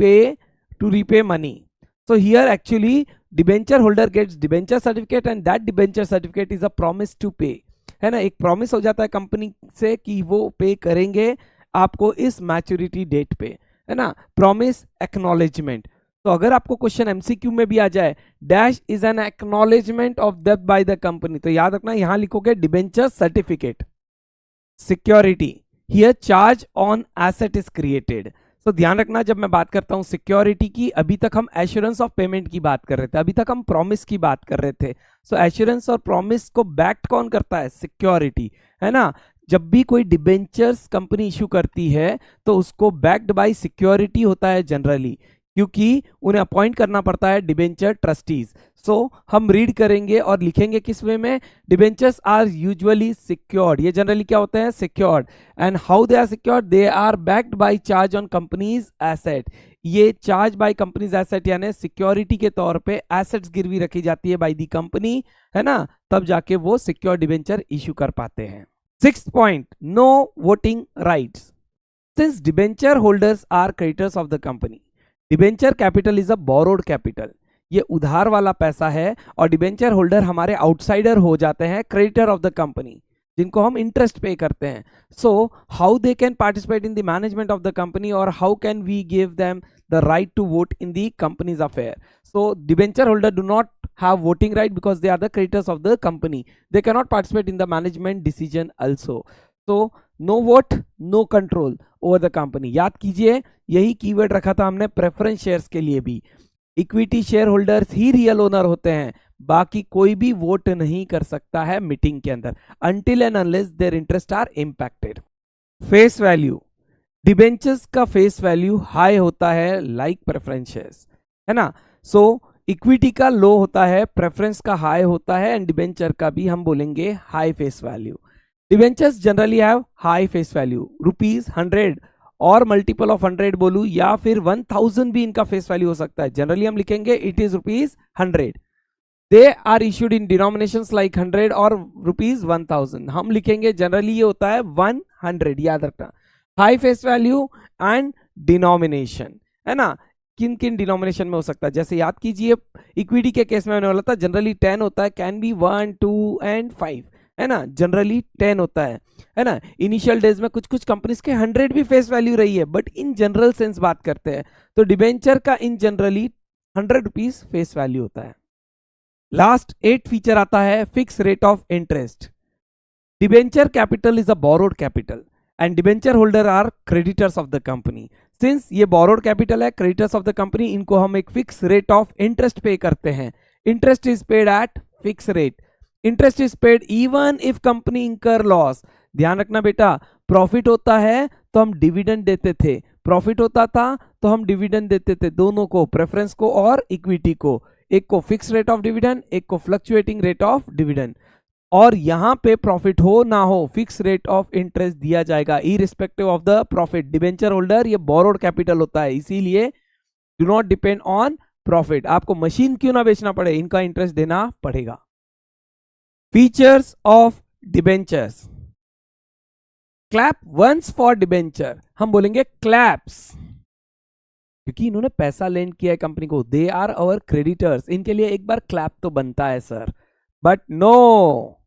repay money. So here actually debenture holder gets debenture certificate and that debenture certificate is a promise to pay, है ना। एक promise हो जाता है company से कि वो पे करेंगे आपको इस मैच्योरिटी डेट पे, है ना। Promise acknowledgement. तो अगर आपको क्वेश्चन एमसीक्यू में भी आ जाए dash is an acknowledgement of डेप्थ बाय द कंपनी, तो याद रखना यहां लिखोगे debenture certificate. Security, here charge on asset is created. तो ध्यान रखना जब मैं बात करता हूं सिक्योरिटी की, अभी तक हम एश्योरेंस ऑफ पेमेंट की बात कर रहे थे, अभी तक हम प्रॉमिस की बात कर रहे थे। सो एश्योरेंस और प्रॉमिस को बैक्ड कौन करता है, सिक्योरिटी, है ना। जब भी कोई डिबेंचर्स कंपनी इशू करती है तो उसको बैक्ड बाय सिक्योरिटी होता है जनरली, क्योंकि उन्हें अपॉइंट करना पड़ता है डिबेंचर ट्रस्टीज। सो हम रीड करेंगे और लिखेंगे किस वे में, डिबेंचर्स आर यूजुअली सिक्योर्ड, ये जनरली क्या होते हैं, secured. And how they are secured, they are backed by charge on companies asset. ये चार्ज बाय कंपनीज एसेट यानी सिक्योरिटी के तौर पे एसेट्स गिरवी रखी जाती है बाय दी कंपनी, है ना, तब जाके वो सिक्योर डिबेंचर इशू कर पाते हैं। Sixth point, no voting rights. Since debenture holders are creditors of the company, debenture capital is a borrowed capital, ये उधार वाला पैसा है और डिबेंचर होल्डर हमारे आउटसाइडर हो जाते हैं, क्रेडिटर ऑफ द कंपनी। जिनको हम इंटरेस्ट पे करते हैं. So how they can participate in the management of the company और how can we give them the right to vote in the companies affair. So debenture holder do not have voting right because they are the creditors of the company. They cannot participate in the management decision also. So no vote, no control over the company. याद कीजिए यही keyword रखा था हमने preference shares के लिए भी. Equity share holders ही real owner होते हैं, बाकी कोई भी वोट नहीं कर सकता है मीटिंग के अंदर until and unless their interests are impacted. Face value, debentures का फेस वैल्यू हाई होता है लाइक प्रेफरेंस शेयर्स, है ना. सो इक्विटी का लो होता है, प्रेफरेंस का हाई होता है, एंड डिबेंचर का भी हम बोलेंगे high face value. Debentures generally have high face value, ₹100 और मल्टीपल ऑफ 100 बोलूं या फिर 1000 भी इनका फेस वैल्यू हो सकता है. जनरली हम लिखेंगे it is ₹100. They are issued in denominations like 100 और ₹1000. हम लिखेंगे जनरली ये होता है 100. याद रखना, high face value and denomination, है ना. किन किन डिनोमिनेशन में हो सकता है, जैसे याद कीजिए इक्विटी के केस में मैंने बोला था जनरली 10 होता है, कैन बी 1, 2 एंड 5, है ना. जनरली 10 होता है ना. इनिशियल डेज में कुछ कुछ कंपनीज के 100 भी फेस वैल्यू रही है, बट इन जनरल सेंस बात करते हैं तो डिबेंचर का इन जनरली ₹100 फेस वैल्यू होता है. लास्ट 8 फीचर आता है fix rate of interest. Debenture capital is a borrowed capital and debenture holder are creditors of the company. Since ये बोरोड कैपिटल है, क्रेडिटर्स ऑफ द कंपनी, इनको हम एक fix rate of interest pay करते हैं. Interest is paid eight fix rate. Interest is paid even if company इंकर loss. ध्यान रखना बेटा, प्रॉफिट होता है तो हम डिविडेंड देते थे, प्रॉफिट होता था तो हम डिविडेंड देते थे, दोनों को, प्रेफरेंस को और इक्विटी को. एक को फिक्स रेट ऑफ डिविडेंड, एक को फ्लक्चुएटिंग रेट ऑफ डिविडेंड. और यहां पे प्रॉफिट हो ना हो फिक्स रेट ऑफ इंटरेस्ट दिया जाएगा irrespective of the profit. Debenture holder ये बोरोड कैपिटल होता है, इसीलिए do not depend on profit. आपको मशीन क्यों ना बेचना पड़े, इनका इंटरेस्ट देना पड़ेगा. Features of debentures. Clap once for debenture, हम बोलेंगे क्लैप्स क्योंकि इन्होंने पैसा लेंड किया है कंपनी को. दे आर आवर क्रेडिटर्स, इनके लिए एक बार क्लैप तो बनता है sir, but no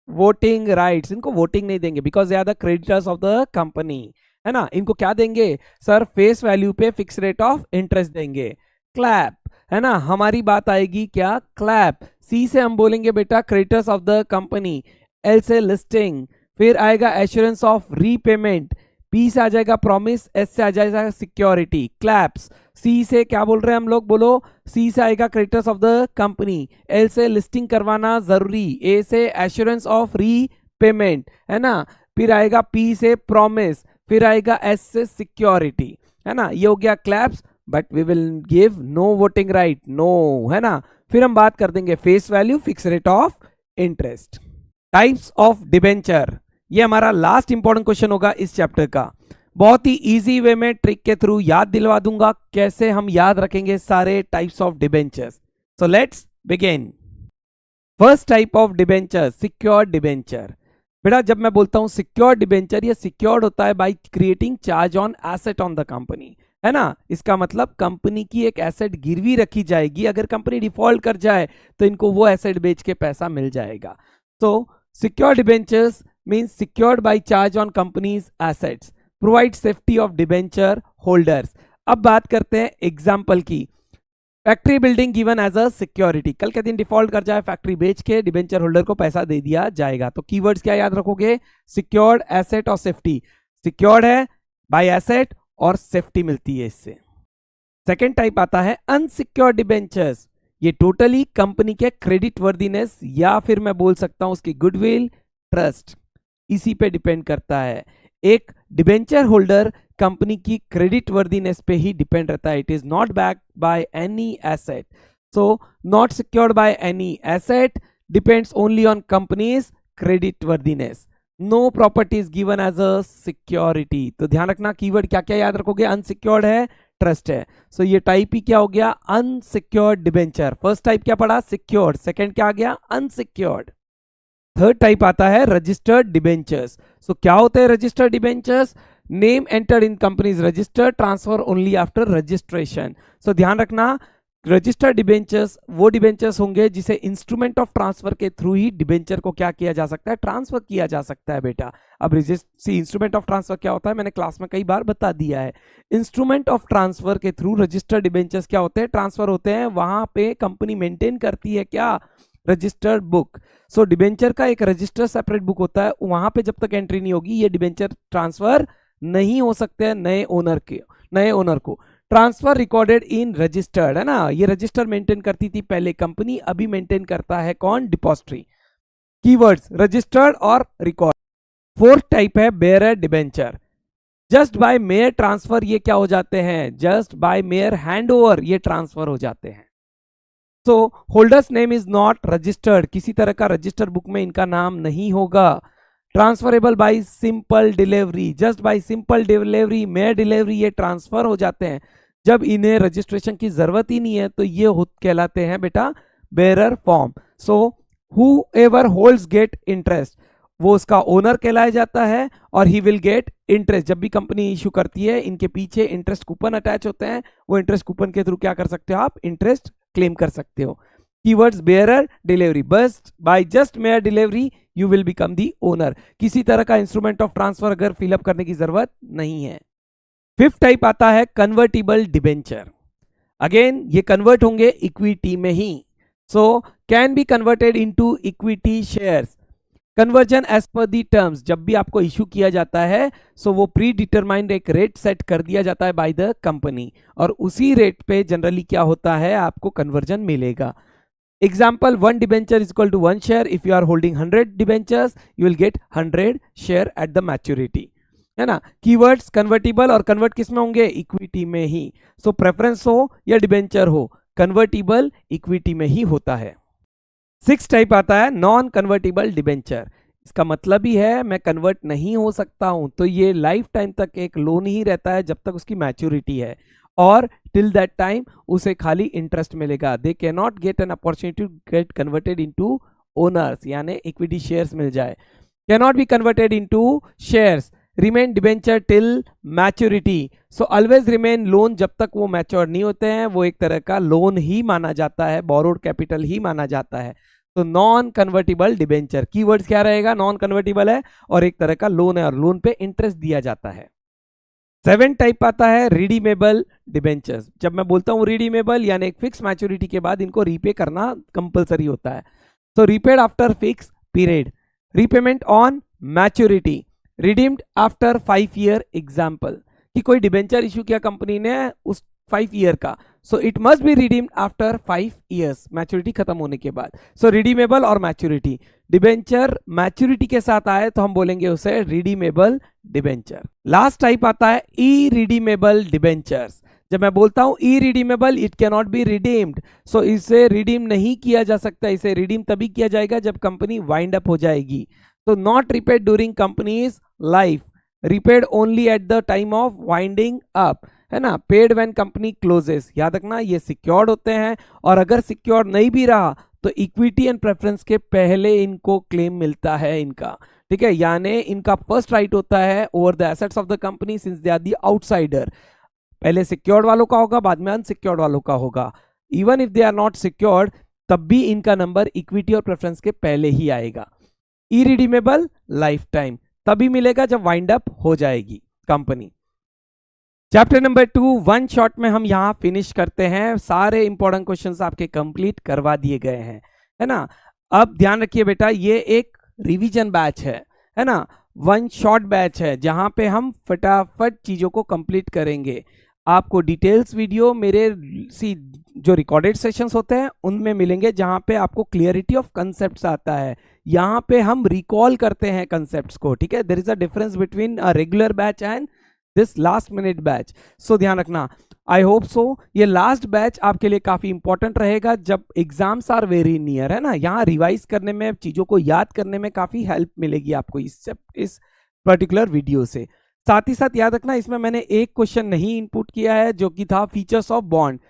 voting rights. इनको वोटिंग नहीं देंगे because they are the creditors of the company, है ना. इनको क्या देंगे सर, फेस वैल्यू पे फिक्स रेट ऑफ इंटरेस्ट देंगे. क्लैप, है ना. हमारी बात आएगी क्या, क्लैप. सी से हम बोलेंगे बेटा creditors of the company, L से लिस्टिंग, फिर आएगा एश्योरेंस ऑफ रीपेमेंट, पी से आ जाएगा प्रॉमिस, एस से आ जाएगा सिक्योरिटी. क्लैप्स. सी से क्या बोल रहे हैं हम लोग, बोलो. सी से आएगा creditors of the company, L से लिस्टिंग करवाना जरूरी, ए से एश्योरेंस ऑफ रीपेमेंट, है ना. फिर आएगा पी से प्रॉमिस, फिर आएगा एस से सिक्योरिटी, है ना. ये हो गया claps, but we will give no voting right, no, है ना. फिर हम बात कर देंगे face value, fix rate of interest. Types of debenture, ये हमारा लास्ट इंपॉर्टेंट क्वेश्चन होगा इस चैप्टर का. बहुत ही इजी वे में ट्रिक के थ्रू याद दिलवा दूंगा कैसे हम याद रखेंगे सारे types of debentures. So let's begin. First type of debenture, secured debenture. बेटा जब मैं बोलता हूं सिक्योर्ड डिबेंचर, ये सिक्योर्ड होता है by creating charge on asset on the company, है ना. इसका मतलब कंपनी की एक एसेट गिरवी रखी जाएगी, अगर कंपनी डिफॉल्ट कर जाए तो इनको वो एसेट बेच के पैसा मिल जाएगा. तो secured debentures means secured by charge on company's assets, provide safety of debenture holders. अब बात करते हैं एग्जाम्पल की. Factory building given as a security, कल के दिन डिफॉल्ट कर जाए, फैक्ट्री बेच के डिबेंचर होल्डर को पैसा दे दिया जाएगा. तो कीवर्ड्स क्या याद रखोगे, सिक्योर्ड, एसेट और सेफ्टी. सिक्योर्ड है बाय एसेट और सेफ्टी मिलती है इससे. सेकेंड टाइप आता है अनसिक्योर्ड डिबेंचर्स. ये टोटली कंपनी के क्रेडिट वर्दीनेस या फिर मैं बोल सकता हूं उसकी गुडविल, ट्रस्ट, इसी पे डिपेंड करता है. एक डिबेंचर होल्डर कंपनी की क्रेडिट वर्दीनेस पे ही डिपेंड रहता है. It is not backed by any asset, so not secured by any asset, depends only on company's credit worthiness. No property is given as a security. तो ध्यान रखना keyword क्या क्या याद रखोगे, अनसिक्योर्ड है, ट्रस्ट है. सो ये टाइप ही क्या हो गया, अनसिक्योर्ड डिबेंचर. फर्स्ट टाइप क्या पढ़ा, सिक्योर्ड. सेकेंड क्या आ गया, अनसिक्योर्ड. थर्ड टाइप आता है रजिस्टर्ड डिबेंचर्स. सो क्या होते हैं registered debentures, name entered in companies register, transfer only after registration. So ध्यान रखना रजिस्टर्ड डिबेंचर्स वो डिबेंचर्स होंगे जिसे इंस्ट्रूमेंट ऑफ ट्रांसफर के थ्रू ही डिबेंचर को क्या किया जा सकता है, ट्रांसफर किया जा सकता है बेटा। अब इंस्ट्रूमेंट ऑफ ट्रांसफर क्या होता है, मैंने क्लास में कई बार बता दिया है। इंस्ट्रूमेंट ऑफ ट्रांसफर के थ्रू रजिस्टर्ड डिबेंचर्स क्या होते हैं, ट्रांसफर होते हैं। वहां पे कंपनी मेंटेन करती है क्या, रजिस्टर्ड बुक। सो डिबेंचर का एक रजिस्टर सेपरेट बुक होता है, वहां पे जब तक एंट्री नहीं होगी ये डिबेंचर ट्रांसफर नहीं हो सकते हैं नए ओनर को। ट्रांसफर रिकॉर्डेड इन रजिस्टर्ड, है ना, ये रजिस्टर मेंटेन करती थी पहले कंपनी, अभी मेंटेन करता है कौन, डिपॉजिटरी। कीवर्ड्स रजिस्टर्ड और रिकॉर्ड। फोर्थ टाइप है bearer debenture. Just by mere transfer ये क्या हो जाते हैं, जस्ट बाय मेयर हैंडओवर ये ट्रांसफर हो जाते हैं। So holders name is not registered, किसी तरह का रजिस्टर बुक में इनका नाम नहीं होगा। Transferable bye simple delivery, just by simple delivery, mayor delivery ये ट्रांसफर हो जाते हैं। जब इन्हें रजिस्ट्रेशन की जरूरत ही नहीं है तो ये कहलाते हैं बेटा बेयरर फॉर्म। सो हूएवर होल्ड्स गेट इंटरेस्ट, वो उसका ओनर कहलाया जाता है, और ही विल गेट इंटरेस्ट। जब भी कंपनी इशू करती है इनके पीछे इंटरेस्ट कूपन अटैच होते हैं, वो इंटरेस्ट कूपन के थ्रू क्या कर सकते हो आप, इंटरेस्ट क्लेम कर सकते हो। कीवर्ड्स बेयरर डिलीवरी, बस by just mere delivery you will become the owner, किसी तरह का इंस्ट्रूमेंट ऑफ ट्रांसफर अगर फिलअप करने की जरूरत नहीं है। फिफ्थ टाइप आता है कन्वर्टिबल डिबेंचर। अगेन ये कन्वर्ट होंगे इक्विटी में ही, so can be converted into equity shares. Conversion as per the terms, जब भी आपको इशू किया जाता है सो वो प्री डिटरमाइंड एक रेट सेट कर दिया जाता है बाय द कंपनी, और उसी रेट पे जनरली क्या होता है आपको कन्वर्जन मिलेगा। Example, 1 debenture is equal to 1 share. If you are holding 100 debentures you will get 100 share at the maturity, है ना। कीवर्ड्स कन्वर्टिबल, और कन्वर्ट किस में होंगे, इक्विटी में ही। सो प्रेफरेंस हो या डिबेंचर हो, कन्वर्टिबल इक्विटी में ही होता है। 6 टाइप आता है नॉन कन्वर्टिबल डिबेंचर। इसका मतलब ही है मैं कन्वर्ट नहीं हो सकता हूं, तो ये लाइफ टाइम तक एक लोन ही रहता है जब तक उसकी मैच्योरिटी है, और टिल दैट टाइम उसे खाली इंटरेस्ट मिलेगा। They can not get an opportunity to get converted into owners, यानी इक्विटी शेयर्स मिल जाए। Can not be converted into shares, remain debenture till maturity. So always remain loan, जब तक वो mature नहीं होते हैं वो एक तरह का लोन ही माना जाता है, बोरोड कैपिटल ही माना जाता है। तो नॉन कन्वर्टिबल डिबेंचर, कीवर्ड्स क्या रहेगा, नॉन कन्वर्टिबल है और एक तरह का लोन है, और लोन पे इंटरेस्ट दिया जाता है। 7 टाइप आता है रिडीमेबल डिबेंचर्स। जब मैं बोलता हूं रिडीमेबल, यानी एक फिक्स मैच्योरिटी के बाद इनको रीपे करना कंपलसरी होता है। So repaid after fix period, repayment on maturity, redeemed after 5 year. Example, कि कोई डिबेंचर इशू किया कंपनी ने उस 5 ईयर का, so it must be redeemed after 5 years, maturity खत्म होने के बाद। सो रिडीमेबल और मैच्योरिटी, डिबेंचर मैच्योरिटी के साथ आए तो हम बोलेंगे उसे रिडीमेबल डिबेंचर। लास्ट टाइप आता है ई रिडीमेबल डिबेंचर्स। जब मैं बोलता हूं irredeemable, it can not be redeemed, so इसे रिडीम नहीं किया जा सकता। इसे रिडीम तभी किया जाएगा जब कंपनी वाइंड अप हो जाएगी। तो not repaid during companies life, repaid only at the time of winding up, है ना। पेड व्हेन कंपनी क्लोजेस, याद रखना ये सिक्योर्ड होते हैं, और अगर सिक्योर्ड नहीं भी रहा तो इक्विटी एंड प्रेफरेंस के पहले इनको क्लेम मिलता है इनका, ठीक है। यानी इनका फर्स्ट राइट होता है over the assets of the company since they are the outsider. पहले सिक्योर्ड वालों का होगा, बाद में अनसिक्योर्ड वालों का होगा। Even if they are not secured तब भी इनका नंबर इक्विटी और प्रेफरेंस के पहले ही आएगा। इरिडीमेबल लाइफ टाइम तभी मिलेगा जब वाइंड अप हो जाएगी company. Chapter number 2 one shot में हम यहां फिनिश करते हैं। सारे इंपॉर्टेंट क्वेश्चंस आपके कंप्लीट करवा दिए गए हैं, है ना। अब ध्यान रखिए बेटा, ये एक रिवीजन बैच है ना, वन शॉट बैच है जहां पे हम फटाफट चीजों को कंप्लीट करेंगे। आपको डिटेल्स वीडियो मेरे जो रिकॉर्डेड सेशंस होते हैं उनमें मिलेंगे, जहां पे आपको क्लियरिटी ऑफ कंसेप्ट्स आता है। यहाँ पे हम रिकॉल करते हैं कंसेप्ट्स को, ठीक है। There is a difference between a regular batch and this last minute batch, so ध्यान रखना। आई होप सो ये लास्ट बैच आपके लिए काफी इंपॉर्टेंट रहेगा जब एग्जाम्स आर वेरी नियर, है ना। यहाँ रिवाइज करने में, चीजों को याद करने में काफी हेल्प मिलेगी आपको इस पर्टिकुलर वीडियो से। साथ ही साथ याद रखना, इसमें मैंने एक क्वेश्चन नहीं इनपुट किया है जो कि था फीचर्स ऑफ बॉन्ड।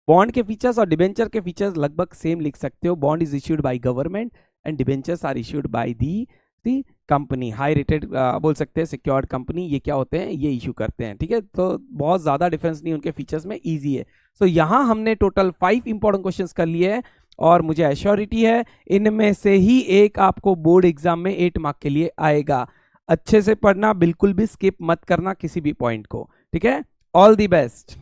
बॉन्ड के फीचर्स और डिबेंचर के फीचर्स लगभग सेम लिख सकते हो। Bond is issued by government and debentures are issued by the the company, high rated बोल सकते हैं, सिक्योर्ड कंपनी, ये क्या होते हैं, ये इशू करते हैं। ठीक है, तो बहुत ज़्यादा डिफरेंस नहीं उनके फीचर्स में, ईजी है। सो यहाँ हमने टोटल 5 इंपॉर्टेंट क्वेश्चंस कर लिए हैं और मुझे एश्योरिटी है इनमें से ही एक आपको बोर्ड एग्जाम में 8 मार्क के लिए आएगा। अच्छे से पढ़ना, बिल्कुल भी स्किप मत करना किसी भी पॉइंट को। ठीक है, ऑल दी बेस्ट।